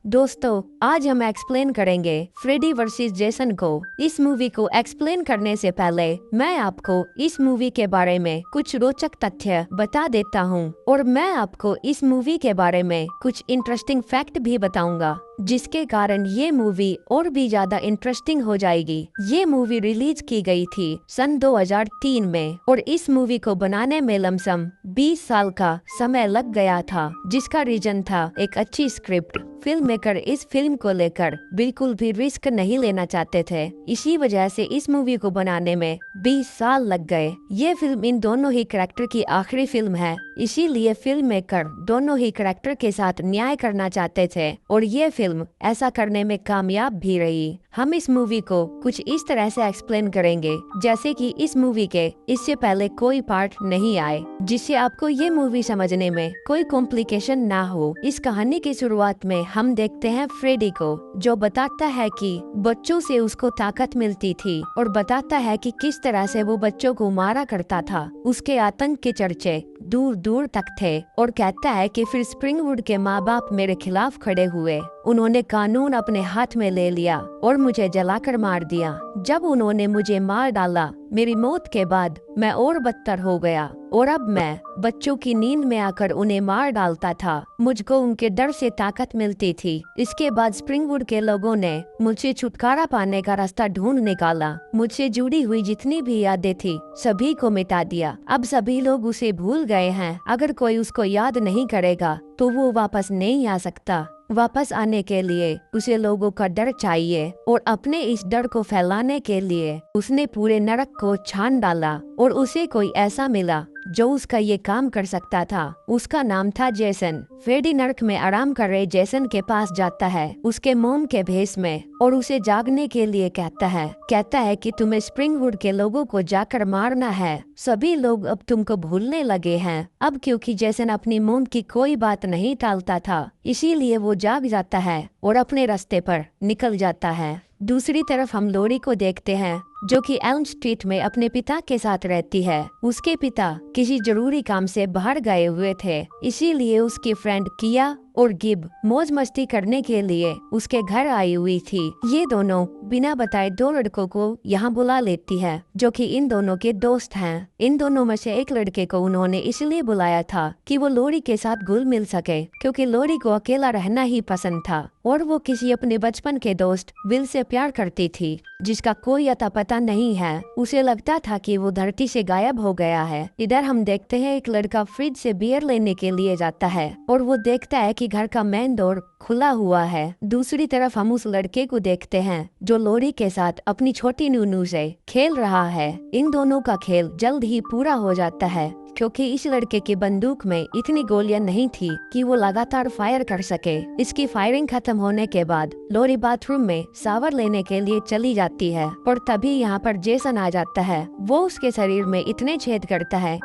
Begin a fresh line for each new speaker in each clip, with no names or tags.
दोस्तों, आज हम एक्सप्लेन करेंगे फ्रेडी वर्सेस जेसन को। इस मूवी को एक्सप्लेन करने से पहले मैं आपको इस मूवी के बारे में कुछ रोचक तथ्य बता देता हूँ और मैं आपको इस मूवी के बारे में कुछ इंटरेस्टिंग फैक्ट भी बताऊंगा, जिसके कारण ये मूवी और भी ज्यादा इंटरेस्टिंग हो जाएगी। ये मूवी रिलीज की गई थी सन 2003 में और इस मूवी को बनाने में लमसम 20 साल का समय लग गया था, जिसका रीजन था एक अच्छी स्क्रिप्ट। फिल्म मेकर इस फिल्म को लेकर बिल्कुल भी रिस्क नहीं लेना चाहते थे, इसी वजह से इस मूवी को बनाने में 20 साल लग गए। ये फिल्म इन दोनों ही कैरेक्टर की आखिरी फिल्म है, इसीलिए फिल्म मेकर दोनों ही कैरेक्टर के साथ न्याय करना चाहते थे और ये फिल्म ऐसा करने में कामयाब भी रही। हम इस मूवी को कुछ इस तरह से एक्सप्लेन करेंगे जैसे कि इस मूवी के इससे पहले कोई पार्ट नहीं आए, जिससे आपको ये मूवी समझने में कोई कॉम्प्लिकेशन ना हो। इस कहानी की शुरुआत में हम देखते हैं फ्रेडी को, जो बताता है कि बच्चों से उसको ताकत मिलती थी और बताता है कि किस तरह से वो बच्चों को मारा करता था। उसके आतंक के चर्चे दूर दूर तक थे और कहता है कि फिर स्प्रिंगवुड के माँ बाप मेरे खिलाफ खड़े हुए। उन्होंने कानून अपने हाथ में ले लिया और मुझे जलाकर मार दिया। जब उन्होंने मुझे मार डाला, मेरी मौत के बाद मैं और बदतर हो गया और अब मैं बच्चों की नींद में आकर उन्हें मार डालता था। मुझको उनके डर से ताकत मिलती थी। इसके बाद स्प्रिंगवुड के लोगों ने मुझसे छुटकारा पाने का रास्ता ढूंढ निकाला। मुझसे जुड़ी हुई जितनी भी यादें थी सभी को मिटा दिया। अब सभी लोग उसे भूल गए हैं। अगर कोई उसको याद नहीं करेगा तो वो वापस नहीं आ सकता। वापस आने के लिए उसे लोगों का डर चाहिए और अपने इस डर को फैलाने के लिए उसने पूरे नरक को छान डाला और उसे कोई ऐसा मिला जो उसका ये काम कर सकता था। उसका नाम था जेसन। फ्रेडी नरक में आराम कर रहे जेसन के पास जाता है उसके मोम के भेस में और उसे जागने के लिए कहता है कि तुम्हें स्प्रिंगवुड के लोगों को जाकर मारना है। सभी लोग अब तुमको भूलने लगे हैं। अब क्योंकि जेसन अपनी मोम की कोई बात नहीं टालता था, इसीलिए वो जाग जाता है और अपने रास्ते पर निकल जाता है। दूसरी तरफ हम लोरी को देखते हैं, जो कि एल्म स्ट्रीट में अपने पिता के साथ रहती है। उसके पिता किसी जरूरी काम से बाहर गए हुए थे, इसीलिए उसकी फ्रेंड किया और गिब मौज मस्ती करने के लिए उसके घर आई हुई थी। ये दोनों बिना बताए दो लड़कों को यहाँ बुला लेती है, जो कि इन दोनों के दोस्त हैं। इन दोनों में से एक लड़के को उन्होंने इसलिए बुलाया था कि वो लोरी के साथ घुल मिल सके, क्योंकि लोरी को अकेला रहना ही पसंद था और वो किसी अपने बचपन के दोस्त विल से प्यार करती थी, जिसका कोई अता पता नहीं है। उसे लगता था कि वो धरती से गायब हो गया है। इधर हम देखते हैं एक लड़का फ्रिज से बियर लेने के लिए जाता है और वो देखता है कि घर का मेन डोर खुला हुआ है। दूसरी तरफ हम उस लड़के को देखते हैं जो लोरी के साथ अपनी छोटी नूनू से खेल रहा है। इन दोनों का खेल जल्द ही पूरा हो जाता है, क्योंकि इस लड़के की बंदूक में इतनी गोलियां नहीं थी कि वो लगातार फायर कर सके। इसकी फायरिंग खत्म होने के बाद लोरी बाथरूम में शावर लेने के लिए चली जाती है और तभी यहाँ पर जेसन आ जाता है। वो उसके शरीर में इतने छेद करता है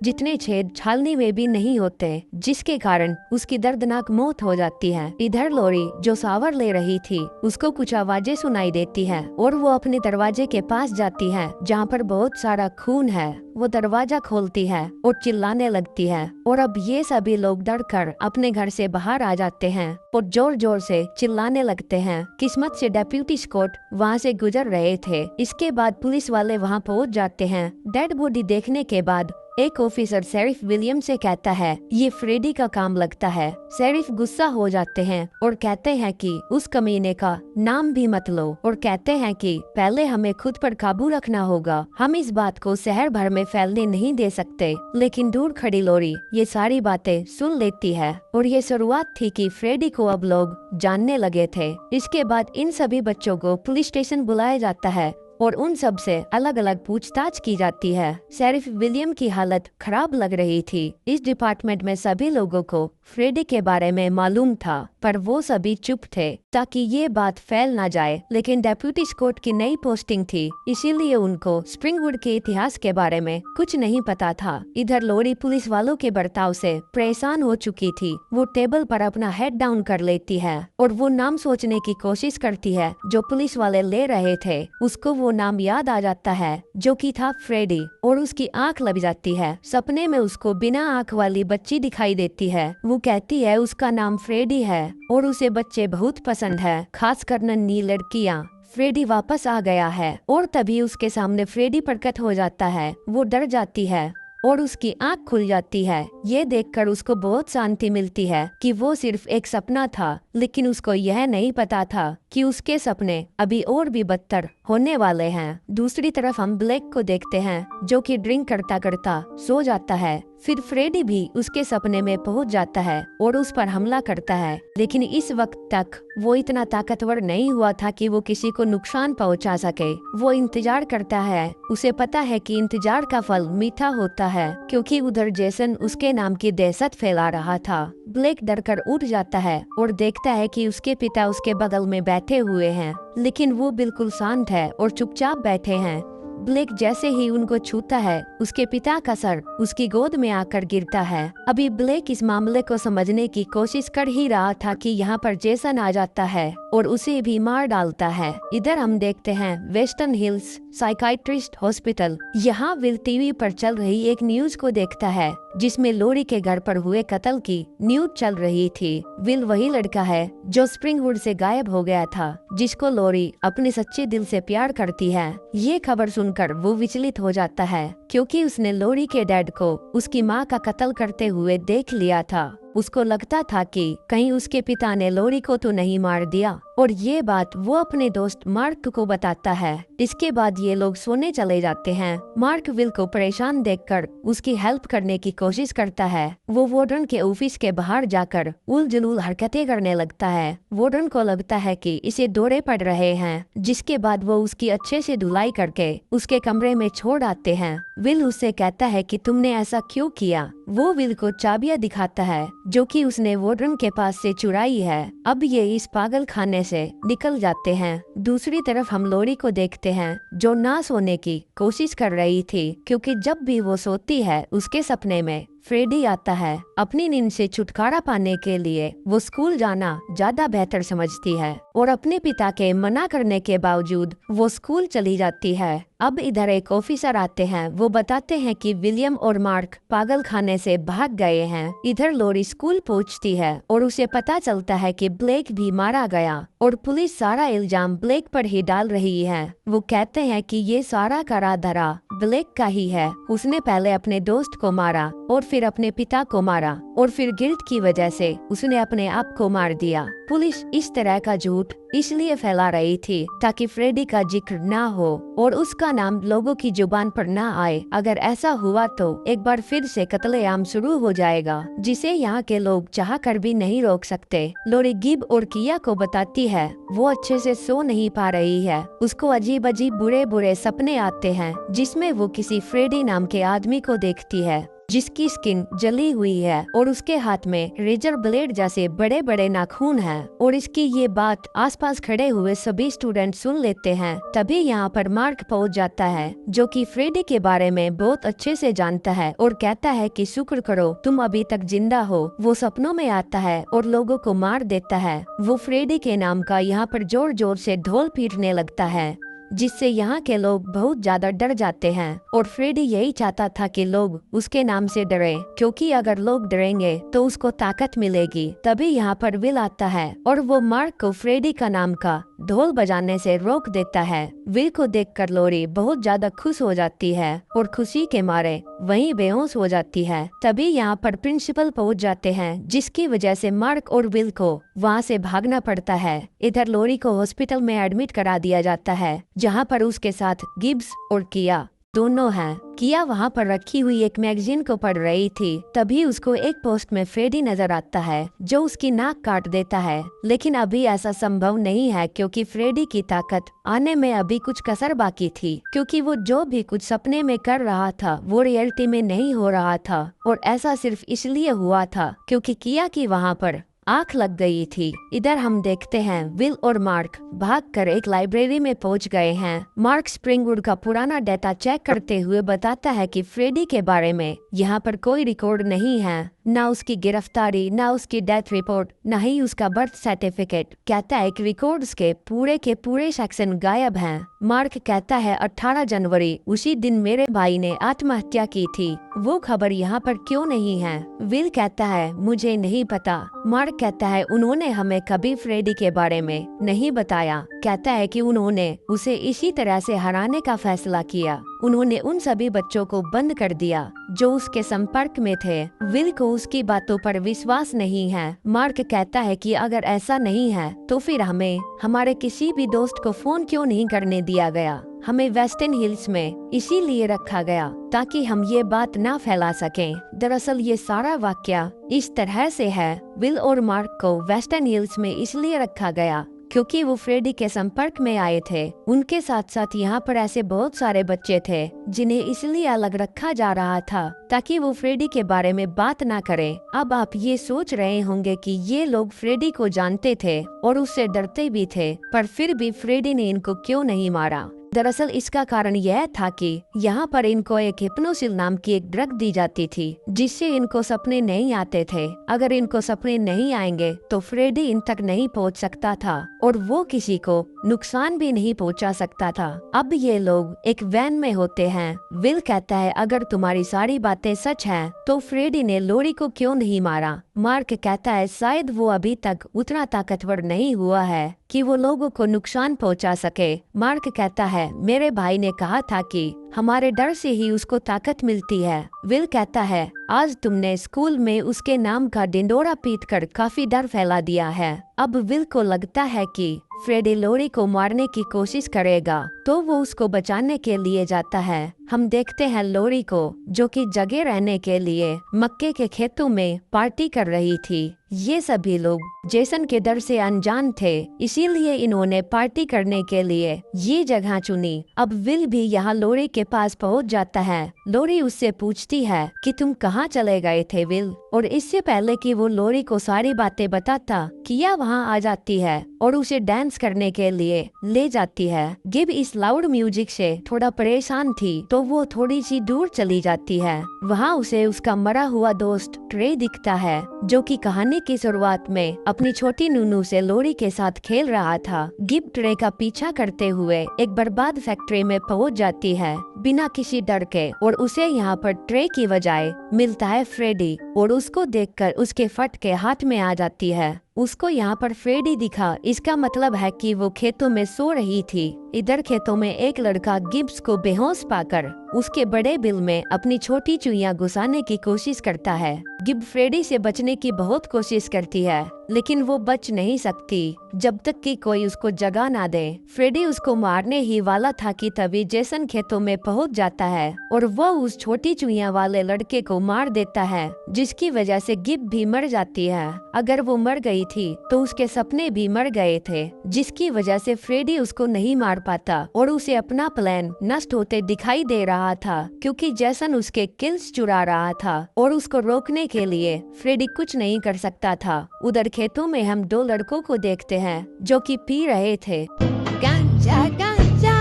जितने छेद छालनी में भी नहीं होते, जिसके कारण उसकी दर्दनाक मौत हो जाती है। इधर लोरी जो शावर ले रही थी, उसको कुछ आवाजें सुनाई देती है और वो अपने दरवाजे के पास जाती है जहाँ पर बहुत सारा खून है। वो दरवाजा खोलती है और चिल्लाने लगती है और अब ये सभी लोग डरकर अपने घर से बाहर आ जाते हैं और जोर जोर से चिल्लाने लगते हैं। किस्मत से डेप्यूटी स्कॉट वहाँ से गुजर रहे थे। इसके बाद पुलिस वाले वहाँ पहुँच जाते हैं। डेड बॉडी देखने के बाद एक ऑफिसर शेरिफ विलियम से कहता है ये फ्रेडी का काम लगता है। शेरिफ गुस्सा हो जाते हैं और कहते हैं कि उस कमीने का नाम भी मत लो और कहते हैं कि पहले हमें खुद पर काबू रखना होगा। हम इस बात को शहर भर में फैलने नहीं दे सकते। लेकिन दूर खड़ी लोरी ये सारी बातें सुन लेती है और ये शुरुआत थी कि फ्रेडी को अब लोग जानने लगे थे। इसके बाद इन सभी बच्चों को पुलिस स्टेशन बुलाया जाता है और उन सब से अलग अलग पूछताछ की जाती है। शेरिफ विलियम की हालत खराब लग रही थी। इस डिपार्टमेंट में सभी लोगों को फ्रेडी के बारे में मालूम था, पर वो सभी चुप थे ताकि ये बात फैल ना जाए। लेकिन डेप्यूटी स्कॉट की नई पोस्टिंग थी, इसीलिए उनको स्प्रिंगवुड के इतिहास के बारे में कुछ नहीं पता था। इधर लोरी पुलिस वालों के बर्ताव से परेशान हो चुकी थी। वो टेबल पर अपना हेड डाउन कर लेती है और वो नाम सोचने की कोशिश करती है जो पुलिस वाले ले रहे थे। उसको वो नाम याद आ जाता है जो कि था फ्रेडी और उसकी आंख लग जाती है। सपने में उसको बिना आंख वाली बच्ची दिखाई देती है। वो कहती है उसका नाम फ्रेडी है और उसे बच्चे बहुत पसंद है, खासकर नन्ही लड़कियाँ। फ्रेडी वापस आ गया है और तभी उसके सामने फ्रेडी प्रकट हो जाता है। वो डर जाती है और उसकी आंख खुल जाती है। ये देखकर उसको बहुत शांति मिलती है कि वो सिर्फ एक सपना था, लेकिन उसको यह नहीं पता था कि उसके सपने अभी और भी बदतर होने वाले हैं। दूसरी तरफ हम ब्लेक को देखते हैं जो कि ड्रिंक करता करता सो जाता है। फिर फ्रेडी भी उसके सपने में पहुंच जाता है और उस पर हमला करता है, लेकिन इस वक्त तक वो इतना ताकतवर नहीं हुआ था कि वो किसी को नुकसान पहुंचा सके। वो इंतजार करता है, उसे पता है कि इंतजार का फल मीठा होता है, क्योंकि उधर जेसन उसके नाम की दहशत फैला रहा था। ब्लेक डरकर उठ जाता है और देखता है कि उसके पिता उसके बगल में बैठे हुए हैं, लेकिन वो बिल्कुल शांत है और चुपचाप बैठे हैं। ब्लेक जैसे ही उनको छूता है, उसके पिता का सर उसकी गोद में आकर गिरता है। अभी ब्लेक इस मामले को समझने की कोशिश कर ही रहा था कि यहाँ पर जेसन आ जाता है और उसे भी मार डालता है। इधर हम देखते हैं वेस्टर्न हिल्स साइकाइट्रिस्ट हॉस्पिटल। यहाँ विल टीवी पर चल रही एक न्यूज को देखता है जिसमें लोरी के घर पर हुए कत्ल की न्यूज चल रही थी। विल वही लड़का है जो स्प्रिंगवुड से गायब हो गया था, जिसको लोरी अपने सच्चे दिल से प्यार करती है। ये खबर सुनकर वो विचलित हो जाता है, क्योंकि उसने लोरी के डैड को उसकी माँ का कत्ल करते हुए देख लिया था। उसको लगता था कि कहीं उसके पिता ने लोरी को तो नहीं मार दिया, और ये बात वो अपने दोस्त मार्क को बताता है। इसके बाद ये लोग सोने चले जाते हैं। मार्क विल को परेशान देखकर उसकी हेल्प करने की कोशिश करता है। वो वार्डन के ऑफिस के बाहर जाकर उल-जलूल हरकतें करने लगता है। वार्डन को लगता है कि इसे दौरे पड़ रहे हैं, जिसके बाद वो उसकी अच्छे से धुलाई करके उसके कमरे में छोड़ आते हैं। विल उससे कहता है कि तुमने ऐसा क्यों किया। वो विल को चाबियां दिखाता है जो कि उसने वार्डन के पास से चुराई है। अब ये इस पागल खाने से निकल जाते हैं। दूसरी तरफ हम लोरी को देखते हैं जो ना सोने की कोशिश कर रही थी, क्योंकि जब भी वो सोती है उसके सपने में फ्रेडी आता है। अपनी नींद से छुटकारा पाने के लिए वो स्कूल जाना ज्यादा बेहतर समझती है और अपने पिता के मना करने के बावजूद वो स्कूल चली जाती है। अब इधर एक ऑफिसर आते हैं। वो बताते हैं कि विलियम और मार्क पागल खाने से भाग गए हैं। इधर लोरी स्कूल पहुंचती है और उसे पता चलता है कि ब्लेक भी मारा गया और पुलिस सारा इल्जाम ब्लेक पर ही डाल रही है। वो कहते हैं कि ये सारा करा धरा ब्लेक का ही है। उसने पहले अपने दोस्त को मारा और फिर अपने पिता को मारा और फिर गिल्ट की वजह से उसने अपने आप को मार दिया। पुलिस इस तरह का झूठ इसलिए फैला रही थी ताकि फ्रेडी का जिक्र ना हो और उसका नाम लोगों की जुबान पर ना आए। अगर ऐसा हुआ तो एक बार फिर से कत्लेआम शुरू हो जाएगा, जिसे यहाँ के लोग चाह कर भी नहीं रोक सकते। लोरी गिब और किया को बताती है वो अच्छे से सो नहीं पा रही है। उसको अजीब अजीब बुरे बुरे सपने आते हैं, जिसमें वो किसी फ्रेडी नाम के आदमी को देखती है जिसकी स्किन जली हुई है और उसके हाथ में रेजर ब्लेड जैसे बड़े बड़े नाखून हैं। और इसकी ये बात आसपास खड़े हुए सभी स्टूडेंट सुन लेते हैं। तभी यहाँ पर मार्क पहुँच जाता है जो कि फ्रेडी के बारे में बहुत अच्छे से जानता है और कहता है कि शुक्र करो तुम अभी तक जिंदा हो। वो सपनों में आता है और लोगों को मार देता है। वो फ्रेडी के नाम का यहाँ पर जोर जोर से ढोल पीटने लगता है, जिससे यहाँ के लोग बहुत ज्यादा डर जाते हैं। और फ्रेडी यही चाहता था कि लोग उसके नाम से डरे, क्योंकि अगर लोग डरेंगे तो उसको ताकत मिलेगी। तभी यहाँ पर विल आता है और वो मार्क को फ्रेडी का नाम का ढोल बजाने से रोक देता है। विल को देखकर लोरी बहुत ज्यादा खुश हो जाती है और खुशी के मारे वहीं बेहोश हो जाती है। तभी यहाँ पर प्रिंसिपल पहुँच जाते हैं, जिसकी वजह से मार्क और विल को वहाँ से भागना पड़ता है। इधर लोरी को हॉस्पिटल में एडमिट करा दिया जाता है, जहाँ पर उसके साथ गिब्स और किया दोनों हैं। किया वहाँ पर रखी हुई एक मैगजीन को पढ़ रही थी। तभी उसको एक पोस्ट में फ्रेडी नजर आता है जो उसकी नाक काट देता है, लेकिन अभी ऐसा संभव नहीं है क्योंकि फ्रेडी की ताकत आने में अभी कुछ कसर बाकी थी, क्योंकि वो जो भी कुछ सपने में कर रहा था वो रियलिटी में नहीं हो रहा था। और ऐसा सिर्फ इसलिए हुआ था क्योंकि किया की वहाँ पर आँख लग गई थी। इधर हम देखते हैं विल और मार्क भागकर एक लाइब्रेरी में पहुंच गए हैं। मार्क स्प्रिंगवुड का पुराना डेटा चेक करते हुए बताता है कि फ्रेडी के बारे में यहाँ पर कोई रिकॉर्ड नहीं है। ना उसकी गिरफ्तारी, ना उसकी डेथ रिपोर्ट, ना ही उसका बर्थ सर्टिफिकेट। कहता है कि रिकॉर्ड्स के पूरे सेक्शन गायब हैं। मार्क कहता है 18 जनवरी उसी दिन मेरे भाई ने आत्महत्या की थी, वो खबर यहाँ पर क्यों नहीं है? विल कहता है मुझे नहीं पता। मार्क कहता है उन्होंने हमें कभी फ्रेडी के बारे में नहीं बताया। कहता है कि उन्होंने उसे इसी तरह से हराने का फैसला किया। उन्होंने उन सभी बच्चों को बंद कर दिया जो उसके संपर्क में थे। विल को उसकी बातों पर विश्वास नहीं है। मार्क कहता है कि अगर ऐसा नहीं है तो फिर हमें हमारे किसी भी दोस्त को फोन क्यों नहीं करने दिया गया? हमें वेस्टर्न हिल्स में इसीलिए रखा गया ताकि हम ये बात ना फैला सकें। दरअसल ये सारा वाक्य इस तरह से है, विल और मार्क को वेस्टर्न हिल्स में इसलिए रखा गया क्योंकि वो फ्रेडी के संपर्क में आए थे। उनके साथ साथ यहाँ पर ऐसे बहुत सारे बच्चे थे जिन्हें इसलिए अलग रखा जा रहा था ताकि वो फ्रेडी के बारे में बात ना करें। अब आप ये सोच रहे होंगे कि ये लोग फ्रेडी को जानते थे और उससे डरते भी थे, पर फिर भी फ्रेडी ने इनको क्यों नहीं मारा? दरअसल इसका कारण यह था कि यहाँ पर इनको एक हिप्नोसिल नाम की एक ड्रग दी जाती थी जिससे इनको सपने नहीं आते थे। अगर इनको सपने नहीं आएंगे तो फ्रेडी इन तक नहीं पहुँच सकता था और वो किसी को नुकसान भी नहीं पहुँचा सकता था। अब ये लोग एक वैन में होते हैं। विल कहता है अगर तुम्हारी सारी बातें सच हैं तो फ्रेडी ने लोरी को क्यों नहीं मारा? मार्क कहता है शायद वो अभी तक उतना ताकतवर नहीं हुआ है कि वो लोगों को नुकसान पहुंचा सके। मार्क कहता है मेरे भाई ने कहा था कि हमारे डर से ही उसको ताकत मिलती है। विल कहता है आज तुमने स्कूल में उसके नाम का डिंडोरा पीटकर काफी डर फैला दिया है। अब विल को लगता है कि फ्रेडी लोरी को मारने की कोशिश करेगा तो वो उसको बचाने के लिए जाता है। हम देखते हैं लोरी को जो कि जगह रहने के लिए मक्के के खेतों में पार्टी कर रही थी। ये सभी लोग जेसन के डर से अनजान थे, इसीलिए इन्होंने पार्टी करने के लिए ये जगह चुनी। अब विल भी यहाँ लोरी के पास पहुँच जाता है। लोरी उससे पूछती है कि तुम कहाँ चले गए थे विल? और इससे पहले कि वो लोरी को सारी बातें बताता, किया वहाँ आ जाती है और उसे डांस करने के लिए ले जाती है। गिब इस लाउड म्यूजिक से थोड़ा परेशान थी तो वो थोड़ी सी दूर चली जाती है। वहाँ उसे उसका मरा हुआ दोस्त ट्रे दिखता है जो कि कहानी की शुरुआत में अपनी छोटी नूनू से लोरी के साथ खेल रहा था। गिब ट्रे का पीछा करते हुए एक बर्बाद फैक्ट्री में पहुँच जाती है बिना किसी डर के और उसे यहाँ पर ट्रे की बजाय मिलता है फ्रेडी और उसको देखकर उसके फट के हाथ में आ जाती है। उसको यहाँ पर फ्रेडी दिखा, इसका मतलब है कि वो खेतों में सो रही थी। इधर खेतों में एक लड़का गिब्स को बेहोश पाकर उसके बड़े बिल में अपनी छोटी चुईयां घुसाने की कोशिश करता है। गिब फ्रेडी से बचने की बहुत कोशिश करती है लेकिन वो बच नहीं सकती जब तक कि कोई उसको जगा ना दे। फ्रेडी उसको मारने ही वाला था कि तभी जेसन खेतों में पहुंच जाता है और वो उस छोटी चुईयां वाले लड़के को मार देता है जिसकी वजह से गिब भी मर जाती है। अगर वो मर गई थी तो उसके सपने भी मर गए थे जिसकी वजह से फ्रेडी उसको नहीं मार पाता और उसे अपना प्लान नष्ट होते दिखाई दे रहा था क्योंकि जेसन उसके किल्स चुरा रहा था और उसको रोकने के लिए फ्रेडी कुछ नहीं कर सकता था। उधर खेतों में हम दो लड़कों को देखते हैं जो कि पी रहे थे गांजा गांजा।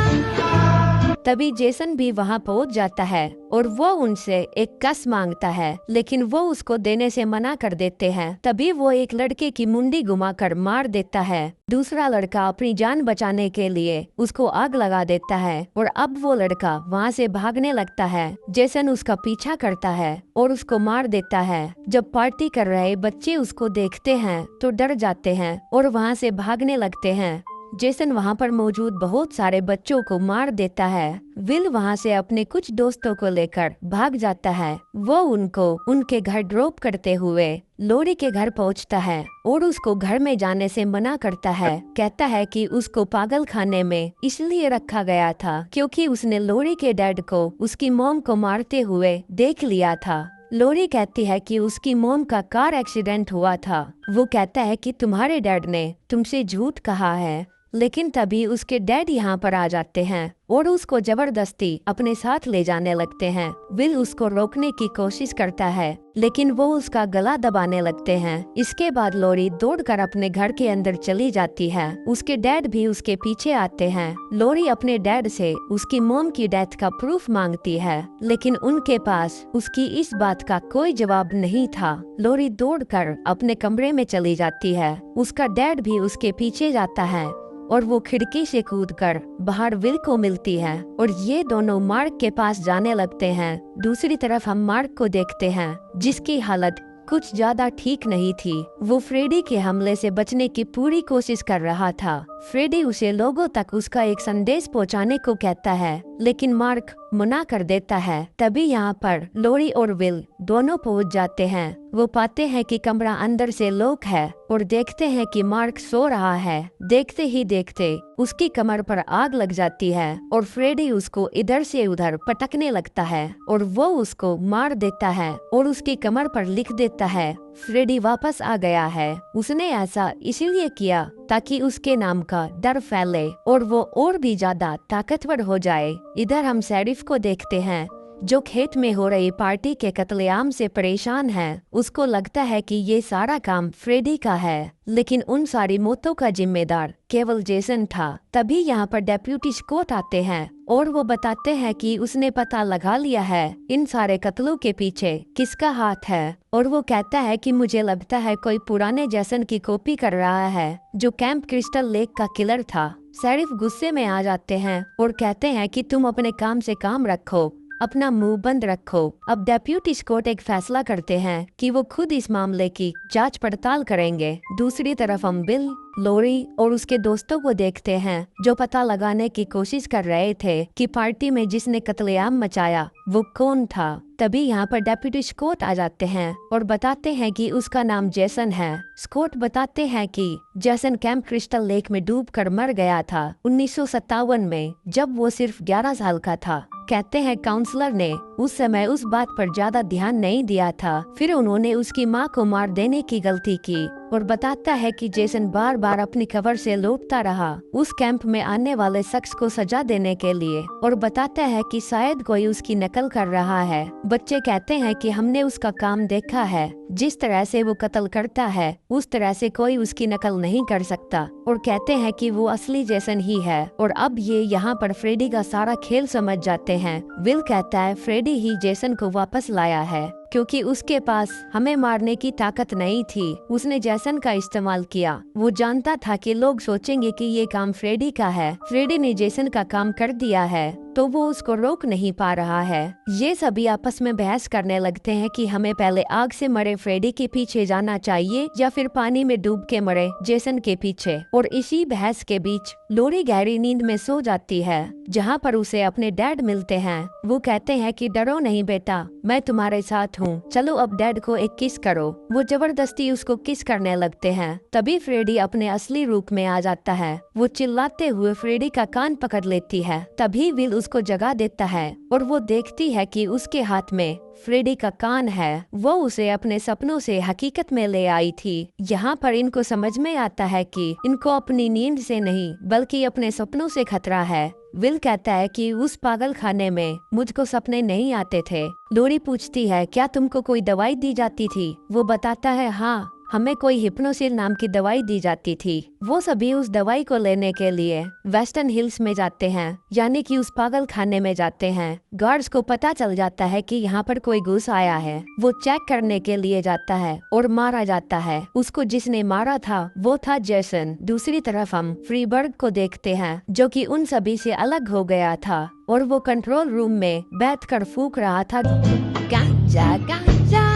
तभी जेसन भी वहाँ पहुँच जाता है और वो उनसे एक कस मांगता है लेकिन वो उसको देने से मना कर देते हैं। तभी वो एक लड़के की मुंडी घुमाकर मार देता है। दूसरा लड़का अपनी जान बचाने के लिए उसको आग लगा देता है और अब वो लड़का वहाँ से भागने लगता है। जेसन उसका पीछा करता है और उसको मार देता है। जब पार्टी कर रहे बच्चे उसको देखते हैं तो डर जाते हैं और वहाँ से भागने लगते हैं। जेसन वहाँ पर मौजूद बहुत सारे बच्चों को मार देता है। विल वहाँ से अपने कुछ दोस्तों को लेकर भाग जाता है। वो उनको उनके घर ड्रॉप करते हुए लोरी के घर पहुँचता है और उसको घर में जाने से मना करता है। कहता है कि उसको पागल खाने में इसलिए रखा गया था क्योंकि उसने लोरी के डैड को उसकी मॉम को मारते हुए देख लिया था। लोरी कहती है कि उसकी मॉम का कार एक्सीडेंट हुआ था। वो कहता है कि तुम्हारे डैड ने तुमसे झूठ कहा है। लेकिन तभी उसके डैड यहाँ पर आ जाते हैं और उसको जबरदस्ती अपने साथ ले जाने लगते हैं। विल उसको रोकने की कोशिश करता है लेकिन वो उसका गला दबाने लगते हैं। इसके बाद लोरी दौड़कर अपने घर के अंदर चली जाती है। उसके डैड भी उसके पीछे आते हैं। लोरी अपने डैड से उसकी मॉम की डेथ का प्रूफ मांगती है लेकिन उनके पास उसकी इस बात का कोई जवाब नहीं था। लोरी दौड़कर अपने कमरे में चली जाती है। उसका डैड भी उसके पीछे जाता है और वो खिड़की से कूदकर बाहर विल को मिलती है और ये दोनों मार्क के पास जाने लगते हैं। दूसरी तरफ हम मार्क को देखते हैं जिसकी हालत कुछ ज्यादा ठीक नहीं थी। वो फ्रेडी के हमले से बचने की पूरी कोशिश कर रहा था। फ्रेडी उसे लोगों तक उसका एक संदेश पहुंचाने को कहता है लेकिन मार्क मना कर देता है। तभी यहाँ पर लोरी और विल दोनों पहुंच जाते हैं। वो पाते हैं कि कमरा अंदर से लॉक है और देखते हैं कि मार्क सो रहा है। देखते ही देखते उसकी कमर पर आग लग जाती है और फ्रेडी उसको इधर से उधर पटकने लगता है और वो उसको मार देता है और उसकी कमर पर लिख देता है फ्रेडी वापस आ गया है। उसने ऐसा इसीलिए किया ताकि उसके नाम का डर फैले और वो और भी ज्यादा ताकतवर हो जाए। इधर हम शेरिफ को देखते हैं जो खेत में हो रही पार्टी के कत्लेआम से परेशान है। उसको लगता है कि ये सारा काम फ्रेडी का है लेकिन उन सारी मौतों का जिम्मेदार केवल जेसन था। तभी यहाँ पर डेप्यूटी स्कॉट आते हैं और वो बताते हैं कि उसने पता लगा लिया है इन सारे कत्लों के पीछे किसका हाथ है और वो कहता है कि मुझे लगता है कोई पुराने जेसन की कॉपी कर रहा है जो कैंप क्रिस्टल लेक का किलर था। शेरिफ गुस्से में आ जाते हैं और कहते हैं कि तुम अपने काम से काम रखो, अपना मुंह बंद रखो। अब डेप्यूटी स्कॉट एक फैसला करते हैं कि वो खुद इस मामले की जांच पड़ताल करेंगे। दूसरी तरफ हम बिल, लोरी और उसके दोस्तों को देखते हैं जो पता लगाने की कोशिश कर रहे थे कि पार्टी में जिसने कत्लेआम मचाया वो कौन था। तभी यहाँ पर डेप्यूटी स्कॉट आ जाते हैं और बताते हैं कि उसका नाम जेसन है। स्कॉट बताते हैं कि जेसन कैंप क्रिस्टल लेक में डूबकर मर गया था 1957 में जब वो सिर्फ 11 साल का था। कहते हैं काउंसलर ने उस समय उस बात पर ज्यादा ध्यान नहीं दिया था। फिर उन्होंने उसकी माँ को मार देने की गलती की और बताता है कि जेसन बार बार अपनी कब्र से लौटता रहा उस कैंप में आने वाले शख्स को सजा देने के लिए और बताता है कि शायद कोई उसकी नकल कर रहा है। बच्चे कहते हैं कि हमने उसका काम देखा है, जिस तरह से वो कत्ल करता है उस तरह से कोई उसकी नकल नहीं कर सकता और कहते हैं कि वो असली जेसन ही है। और अब ये यहाँ पर फ्रेडी का सारा खेल समझ जाते हैं। विल कहता है फ्रेडी ही जेसन को वापस लाया है क्योंकि उसके पास हमें मारने की ताकत नहीं थी। उसने जेसन का इस्तेमाल किया। वो जानता था कि लोग सोचेंगे कि ये काम फ्रेडी का है। फ्रेडी ने जेसन का काम कर दिया है तो वो उसको रोक नहीं पा रहा है। ये सभी आपस में बहस करने लगते हैं कि हमें पहले आग से मरे फ्रेडी के पीछे जाना चाहिए या फिर पानी में डूब के मरे जेसन के पीछे। और इसी बहस के बीच लोरी गहरी नींद में सो जाती है जहाँ पर उसे अपने डैड मिलते हैं। वो कहते हैं कि डरो नहीं बेटा, मैं तुम्हारे साथ हूँ, चलो अब डैड को एक किस करो। वो जबरदस्ती उसको किस करने लगते हैं। तभी फ्रेडी अपने असली रूप में आ जाता है। वो चिल्लाते हुए फ्रेडी का कान पकड़ लेती है। तभी विल उसको जगा देता है और वो देखती है कि उसके हाथ में फ्रेडी का कान है। वो उसे अपने सपनों से हकीकत में ले आई थी। यहाँ पर इनको समझ में आता है कि इनको अपनी नींद से नहीं बल्कि अपने सपनों से खतरा है। विल कहता है कि उस पागल खाने में मुझको सपने नहीं आते थे। लोरी पूछती है क्या तुमको कोई दवाई दी जाती थी? वो बताता है हाँ, हमें कोई हिप्नोसिल नाम की दवाई दी जाती थी। वो सभी उस दवाई को लेने के लिए वेस्टर्न हिल्स में जाते हैं, यानी कि उस पागल खाने में जाते हैं। गार्ड्स को पता चल जाता है कि यहाँ पर कोई घुस आया है। वो चेक करने के लिए जाता है और मारा जाता है। उसको जिसने मारा था वो था जेसन। दूसरी तरफ हम फ्रीबर्ग को देखते हैं जो कि उन सभी से अलग हो गया था और वो कंट्रोल रूम में बैठकर फूंक रहा था गांजा गांजा।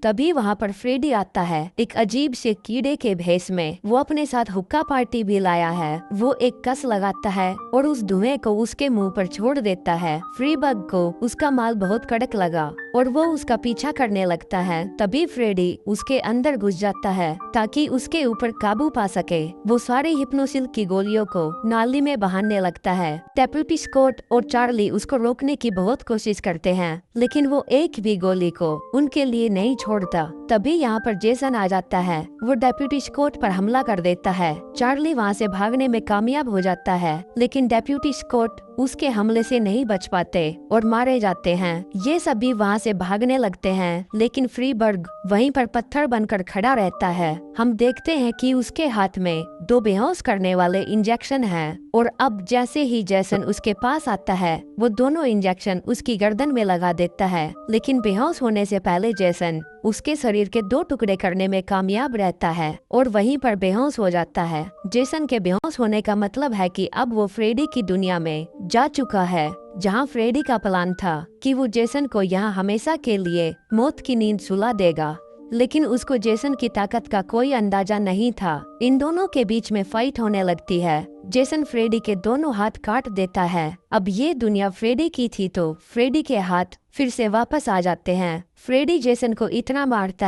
तभी वहाँ पर फ्रेडी आता है एक अजीब से कीड़े के भेष में। वो अपने साथ हुक्का पार्टी भी लाया है। वो एक कस लगाता है और उस धुएं को उसके मुंह पर छोड़ देता है। फ्रीबर्ग को उसका माल बहुत कड़क लगा और वो उसका पीछा करने लगता है। तभी फ्रेडी उसके अंदर घुस जाता है ताकि उसके ऊपर काबू पा सके। वो सारे हिप्नोसिल की गोलियों को नाली में बहाने लगता है। डेप्यूटी स्कॉट और चार्ली उसको रोकने की बहुत कोशिश करते हैं लेकिन वो एक भी गोली को उनके लिए नहीं छोड़ छोड़ता। तभी यहाँ पर जेसन आ जाता है। वो डेप्यूटी स्कॉट पर हमला कर देता है। चार्ली वहाँ से भागने में कामयाब हो जाता है, लेकिन डेप्यूटी स्कॉट उसके हमले से नहीं बच पाते और मारे जाते हैं। ये सभी वहाँ से भागने लगते हैं, लेकिन फ्रीबर्ग वहीं पर पत्थर बनकर खड़ा रहता है। हम देखते हैं कि उसके हाथ में 2 बेहोश करने वाले इंजेक्शन हैं, और अब जैसे ही जेसन उसके पास आता है, वो दोनों इंजेक्शन उसकी गर्दन में लगा देता है। लेकिन बेहोश होने से पहले जेसन उसके शरीर के 2 टुकड़े करने में कामयाब रहता है और वहीं पर बेहोश हो जाता है। जेसन के बेहोश होने का मतलब है कि अब वो फ्रेडी की दुनिया में जा चुका है, जहां फ्रेडी का प्लान था कि वो जेसन को यहाँ हमेशा के लिए मौत की नींद सुला देगा। लेकिन उसको जेसन की ताकत का कोई अंदाजा नहीं था। इन दोनों के बीच में फाइट होने लगती है। जेसन फ्रेडी के दोनों हाथ काट देता है। अब ये दुनिया फ्रेडी की थी, तो फ्रेडी के हाथ फिर से वापस आ जाते हैं। फ्रेडी जेसन को इतना मारता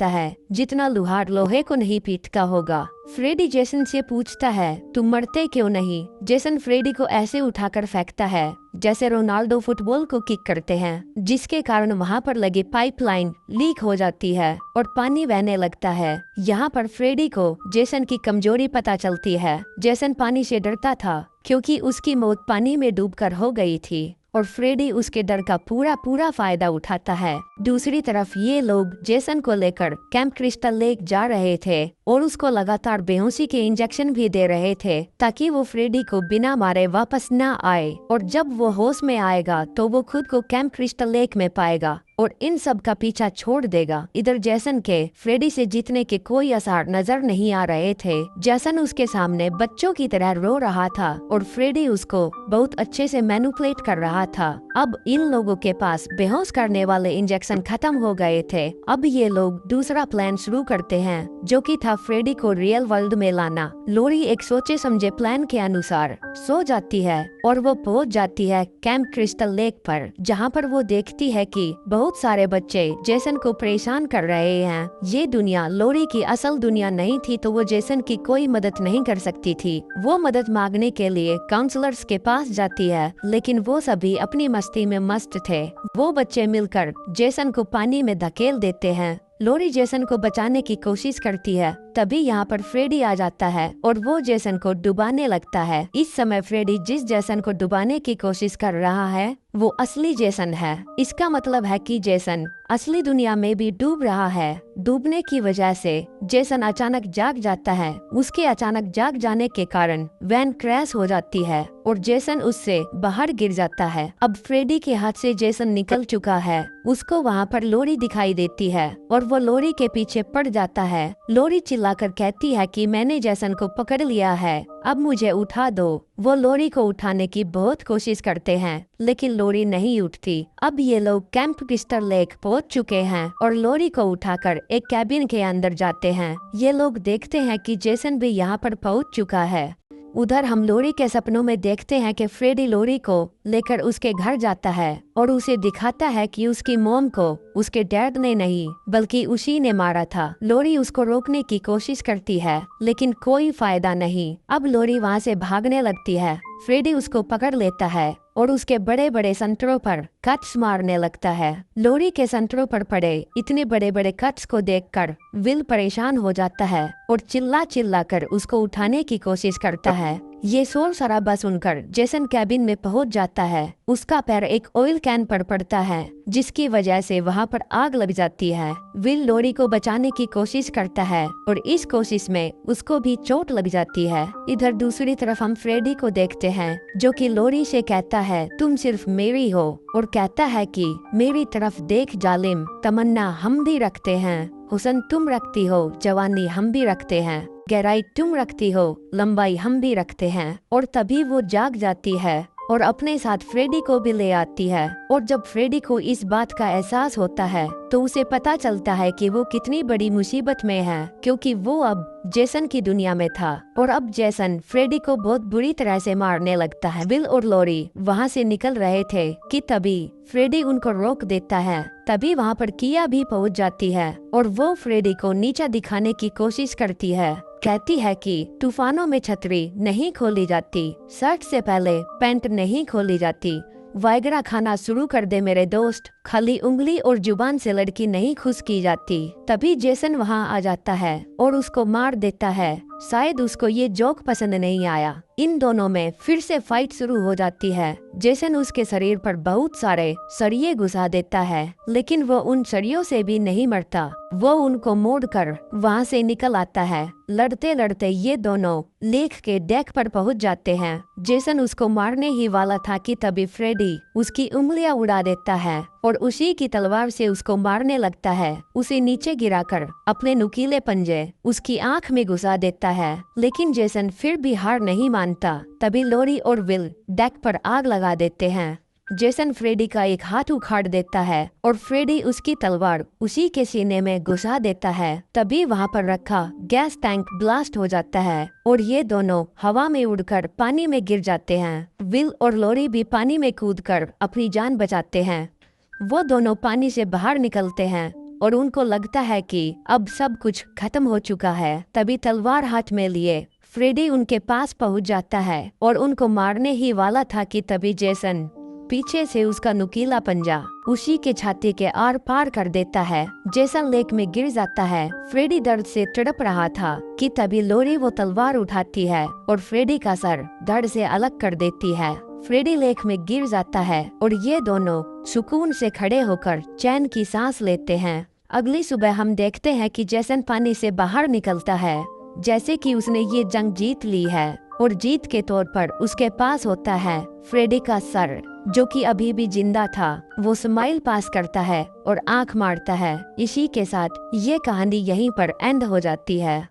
है जितना लोहार लोहे को नहीं पीटता होगा। फ्रेडी जेसन से पूछता है, तुम मरते क्यों नहीं? जेसन फ्रेडी को ऐसे उठाकर फेंकता है जैसे रोनाल्डो फुटबॉल को किक करते हैं, जिसके कारण वहाँ पर लगी पाइपलाइन लीक हो जाती है और पानी बहने लगता है। यहाँ पर फ्रेडी को जेसन की कमजोरी पता चलती है। जेसन पानी से डरता था क्योंकि उसकी मौत पानी में डूबकर हो गई थी, और फ्रेडी उसके डर का पूरा फायदा उठाता है। दूसरी तरफ ये लोग जेसन को लेकर कैंप क्रिस्टल लेक जा रहे थे और उसको लगातार बेहोशी के इंजेक्शन भी दे रहे थे, ताकि वो फ्रेडी को बिना मारे वापस न आए, और जब वो होश में आएगा तो वो खुद को कैंप क्रिस्टल लेक में पाएगा और इन सब का पीछा छोड़ देगा। इधर जेसन के फ्रेडी से जीतने के कोई आसार नजर नहीं आ रहे थे। जेसन उसके सामने बच्चों की तरह रो रहा था और फ्रेडी उसको बहुत अच्छे से मैनिपुलेट कर रहा था। अब इन लोगों के पास बेहोश करने वाले इंजेक्शन खत्म हो गए थे। अब ये लोग दूसरा प्लान शुरू करते हैं, जो कि था फ्रेडी को रियल वर्ल्ड में लाना। लोरी एक सोचे समझे प्लान के अनुसार सो जाती है और वो पहुंच जाती है कैंप क्रिस्टल लेक पर, जहां पर वो देखती है कि बहुत सारे बच्चे जेसन को परेशान कर रहे हैं। ये दुनिया लोरी की असल दुनिया नहीं थी, तो वो जेसन की कोई मदद नहीं कर सकती थी। वो मदद मांगने के लिए काउंसलर्स के पास जाती है, लेकिन वो सभी अपनी मस्ती में मस्त थे। वो बच्चे मिलकर जेसन को पानी में धकेल देते हैं। लोरी जेसन को बचाने की कोशिश करती है, तभी यहाँ पर फ्रेडी आ जाता है और वो जेसन को डुबाने लगता है। इस समय फ्रेडी जिस जेसन को डुबाने की कोशिश कर रहा है वो असली जेसन है। इसका मतलब है कि जेसन असली दुनिया में भी डूब रहा है। डूबने की वजह से जेसन अचानक जाग जाता है। उसके अचानक जाग जाने के कारण वैन क्रैश हो जाती है और जेसन उससे बाहर गिर जाता है। अब फ्रेडी के हाथ से जेसन निकल चुका है। उसको वहाँ पर लोरी दिखाई देती है और वो लोरी के पीछे पड़ जाता है। लोरी चिल्लाकर कहती है कि मैंने जेसन को पकड़ लिया है, अब मुझे उठा दो। वो लोरी को उठाने की बहुत कोशिश करते हैं, लेकिन लोरी नहीं उठती। अब ये लोग कैंप क्रिस्टल लेक पहुंच चुके हैं और लोरी को उठाकर एक कैबिन के अंदर जाते हैं। ये लोग देखते हैं कि जेसन भी यहाँ पर पहुंच चुका है। उधर हम लोरी के सपनों में देखते हैं कि फ्रेडी लोरी को लेकर उसके घर जाता है और उसे दिखाता है कि उसकी मॉम को उसके डैड ने नहीं बल्कि उसी ने मारा था। लोरी उसको रोकने की कोशिश करती है, लेकिन कोई फायदा नहीं। अब लोरी वहाँ से भागने लगती है। फ्रेडी उसको पकड़ लेता है और उसके बड़े बड़े संतरों पर कट्स मारने लगता है। लोरी के संतरों पर पड़े इतने बड़े बड़े कट्स को देखकर विल परेशान हो जाता है और चिल्ला कर उसको उठाने की कोशिश करता है। ये शोर शराबा सुनकर जेसन कैबिन में पहुंच जाता है। उसका पैर एक ऑयल कैन पर पड़ता है, जिसकी वजह से वहां पर आग लग जाती है। विल लोरी को बचाने की कोशिश करता है और इस कोशिश में उसको भी चोट लग जाती है। इधर दूसरी तरफ हम फ्रेडी को देखते हैं, जो कि लोरी से कहता है तुम सिर्फ मेरी हो, और कहता है कि मेरी तरफ देख जालिम, तमन्ना हम भी रखते हैं, हुस्न तुम रखती हो, जवानी हम भी रखते हैं, गहराई तुम रखती हो, लंबाई हम भी रखते हैं। और तभी वो जाग जाती है और अपने साथ फ्रेडी को भी ले आती है। और जब फ्रेडी को इस बात का एहसास होता है तो उसे पता चलता है कि वो कितनी बड़ी मुसीबत में है, क्योंकि वो अब जेसन की दुनिया में था और अब जेसन फ्रेडी को बहुत बुरी तरह से मारने लगता है। विल और लोरी वहाँ से निकल रहे थे कि तभी फ्रेडी उनको रोक देता है। तभी वहाँ पर किया भी पहुँच जाती है और वो फ्रेडी को नीचा दिखाने की कोशिश करती है। कहती है कि तूफानों में छतरी नहीं खोली जाती, शर्ट से पहले पैंट नहीं खोली जाती, वाइग्रा खाना शुरू कर दे मेरे दोस्त, खाली उंगली और जुबान से लड़की नहीं खुश की जाती। तभी जेसन वहाँ आ जाता है और उसको मार देता है। शायद उसको ये जोक पसंद नहीं आया। इन दोनों में फिर से फाइट शुरू हो जाती है। जेसन उसके शरीर पर बहुत सारे सरिये घुसा देता है, लेकिन वो उन सरियों से भी नहीं मरता। वो उनको मोड़कर वहाँ से निकल आता है। लड़ते लड़ते ये दोनों लेक के डेक पर पहुँच जाते हैं। जेसन उसको मारने ही वाला था कि तभी फ्रेडी उसकी उंगलियां उड़ा देता है और उसी की तलवार से उसको मारने लगता है। उसे नीचे गिराकर अपने नुकीले पंजे उसकी आंख में घुसा देता है, लेकिन जेसन फिर भी हार नहीं मानता। तभी लोरी और विल डेक पर आग लगा देते हैं। जेसन फ्रेडी का एक हाथ उखाड़ देता है और फ्रेडी उसकी तलवार उसी के सीने में घुसा देता है। तभी वहाँ पर रखा गैस टैंक ब्लास्ट हो जाता है और ये दोनों हवा में उड़कर पानी में गिर जाते हैं। विल और लोरी भी पानी में कूदकर अपनी जान बचाते हैं। वो दोनों पानी से बाहर निकलते हैं और उनको लगता है कि अब सब कुछ खत्म हो चुका है। तभी तलवार हाथ में लिए फ्रेडी उनके पास पहुंच जाता है और उनको मारने ही वाला था कि तभी जेसन पीछे से उसका नुकीला पंजा उसी के छाती के आर पार कर देता है। जेसन लेक में गिर जाता है। फ्रेडी दर्द से तड़प रहा था कि तभी लोरी वो तलवार उठाती है और फ्रेडी का सर धड़ से अलग कर देती है। फ्रेडी लेक में गिर जाता है और ये दोनों सुकून से खड़े होकर चैन की सांस लेते हैं। अगली सुबह हम देखते हैं कि जेसन पानी से बाहर निकलता है, जैसे कि उसने ये जंग जीत ली है और जीत के तौर पर उसके पास होता है फ्रेडी का सर, जो कि अभी भी जिंदा था। वो स्माइल पास करता है और आंख मारता है। इसी के साथ ये कहानी यहीं पर एंड हो जाती है।